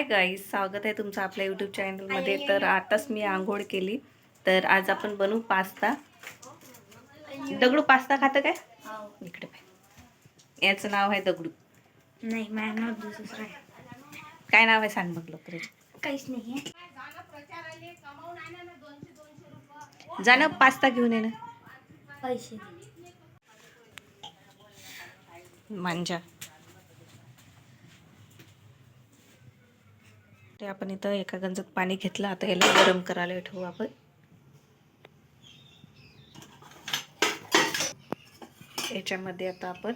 Hi guys, स्वागत आहे तुमचं आपल्या यूट्यूब चॅनलमध्ये. तर आताच मी आंघोळ केली. तर आज आपण बनवू पास्ता. दगडू पास्ता खातं काय? इकडे पाय. याचं नाव आहे दगडू. नाही, माझं नाव दुसरं आहे. काय नाव आहे सांग बघ लवकर. काहीच नाही आहे. जाणं पास्ता घेऊन ये ना. पैसे मांजा. ते आपण इथं एका गंजात पाणी घेतलं. आता याला गरम करायला ठेवू आपण. याच्यामध्ये आता आपण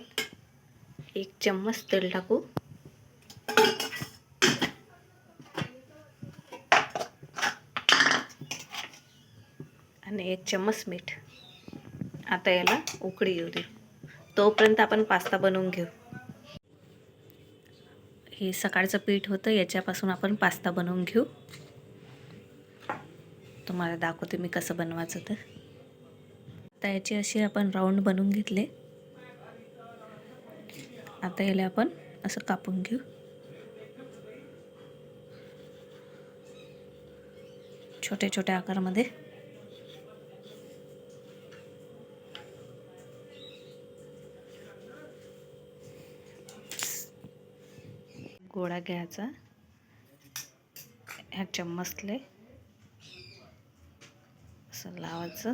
1 चम्मच तेल टाकू. आणि 1 चम्मच मीठ. आता याला उकळी येऊ दे. तोपर्यंत आपण पास्ता बनवून घेऊ. हे सकाळचं पीठ होतं, याच्यापासून आपण पास्ता बनवून घेऊ. तुम्हाला दाखवते मी कसं बनवायचं. तर आता याची अशी आपण राऊंड बनवून घेतले. आता याला आपण असं कापून घेऊ. छोट्या छोट्या आकारामध्ये. गोळा घ्यायचा. ह्या चम्मचले असं लावायचं.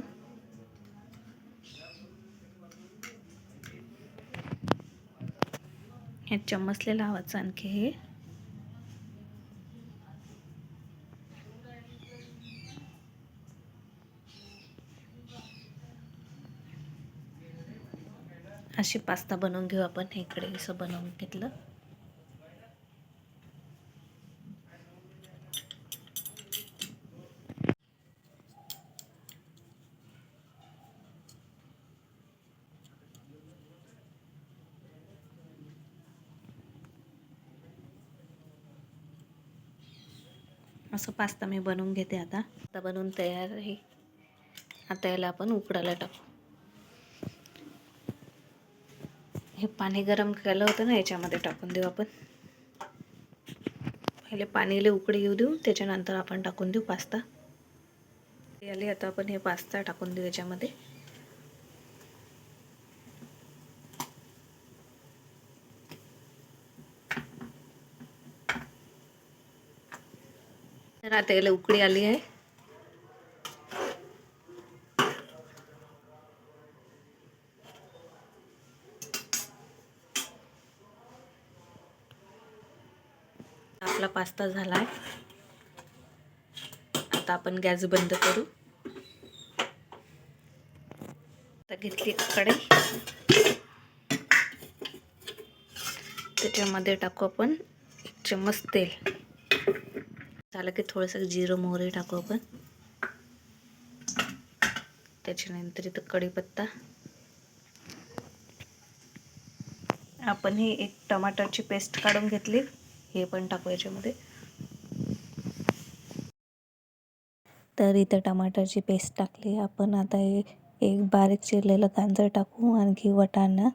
ह्या चम्मचले लावायचं. आणखी हे अशी पास्ता बनवून घेऊ आपण. इकडे असं बनवून घेतलं. असं पास्ता मी बनवून घेते. आता बनवून तयार आहे. आता याला आपण उकडायला टाकू. हे पाणी गरम केलं होतं ना, याच्यामध्ये टाकून देऊ आपण. पहिले पाणीला उकळी येऊ देऊ, त्याच्यानंतर आपण टाकून देऊ पास्ता. याले आता आपण हे पास्ता टाकून देऊ याच्यामध्ये. तर आता याला उकळी आली आहे. आपला पास्ता झालाय. आता आपण गॅस बंद करू. आता घेतली कढई. त्याच्यामध्ये टाकू आपण 1 चम्मच तेल. झालं की थोडंसं जिरं मोहरी टाकू आपण. त्याच्यानंतर इथं कढीपत्ता. आपण ही 1 टमाटरची पेस्ट काढून घेतली, हे पण टाकू याच्यामध्ये. तर इथं टमाटरची पेस्ट टाकली आपण. आता हे 1 बारीक चिरलेलं गाजर टाकू. आणखी वाटाणा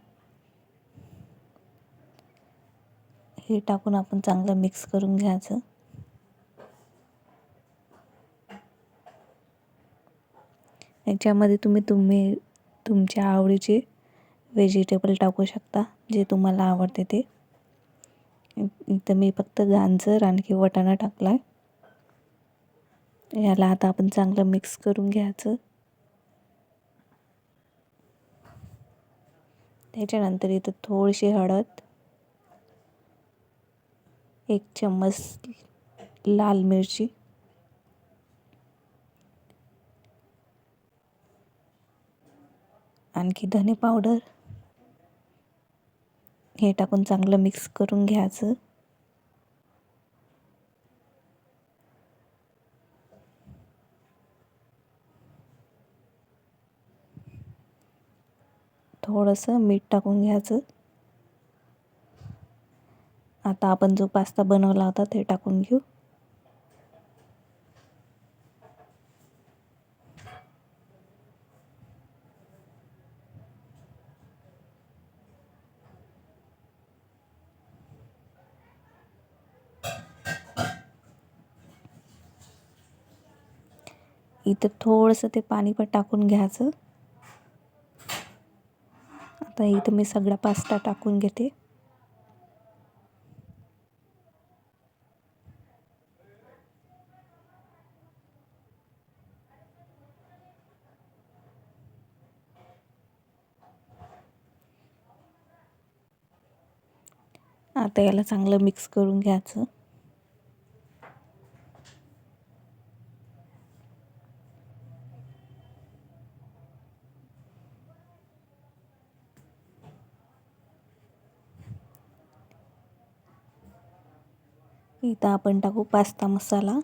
हे टाकून आपण चांगलं मिक्स करून घ्यायचं. याच्यामध्ये तुम्ही तुमच्या आवडीचे व्हेजिटेबल टाकू शकता, जे तुम्हाला आवडते ते. इथं मी फक्त गाजर आणखी वाटाणा टाकलाय. याला आता आपण चांगलं मिक्स करून घ्यायचं. त्याच्यानंतर इथं थोडीशी हळद, 1 चम्मच लाल मिरची, आणखी धने पावडर हे टाकून चांगलं मिक्स करून घ्यायचं. थोडंसं मीठ टाकून घ्यायचं. आता आपण जो पास्ता बनवला होता ते टाकून घेऊ. इथं थोडंसं ते पाणी पण टाकून घ्यायचं. आता इथं मी सगळा पास्ता टाकून घेते. आता याला चांगलं मिक्स करून घ्यायचं. इथं आपण टाकू पास्ता मसाला.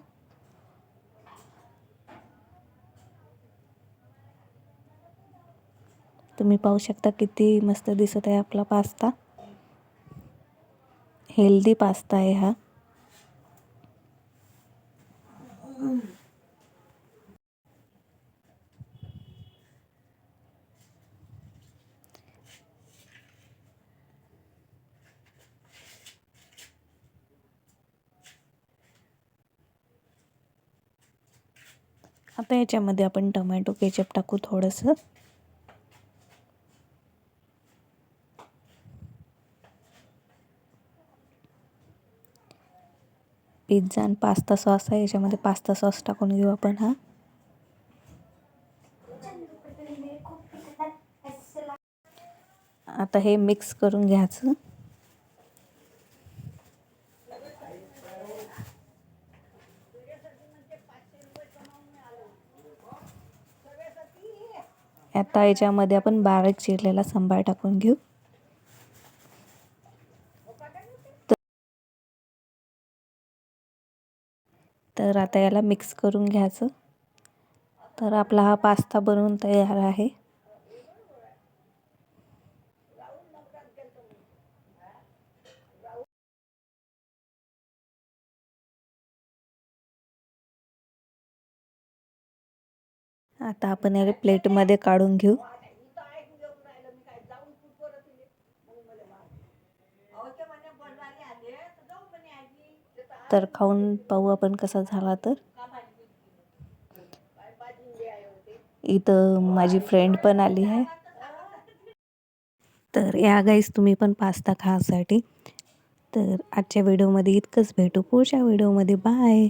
तुम्ही पाहू शकता किती मस्त दिसत आहे आपला पास्ता. हेल्दी पास्ता आहे हा. आता याच्यामध्ये आपण टोमॅटो केचप टाकू थोडंसं. पिझ्झा आणि पास्ता सॉस आहे, याच्यामध्ये पास्ता सॉस टाकून घेऊ आपण हा. आता हे मिक्स करून घ्यायचं. आता याच्यामध्ये आपण बारीक चिरलेला सांबार टाकून घेऊ. तर आता याला मिक्स करून घ्यायचं. तर आपला हा पास्ता बनवून तयार आहे. आता आपण याला प्लेटमध्ये काढून घेऊ. तर खाऊन पाहू आपण कसा झाला तर. इथं माझी फ्रेंड पण आली आहे. तर या गाईस तुम्ही पण पास्ता खासाठी. तर आजच्या व्हिडिओमध्ये इतकंच. भेटू पुढच्या व्हिडिओमध्ये. बाय.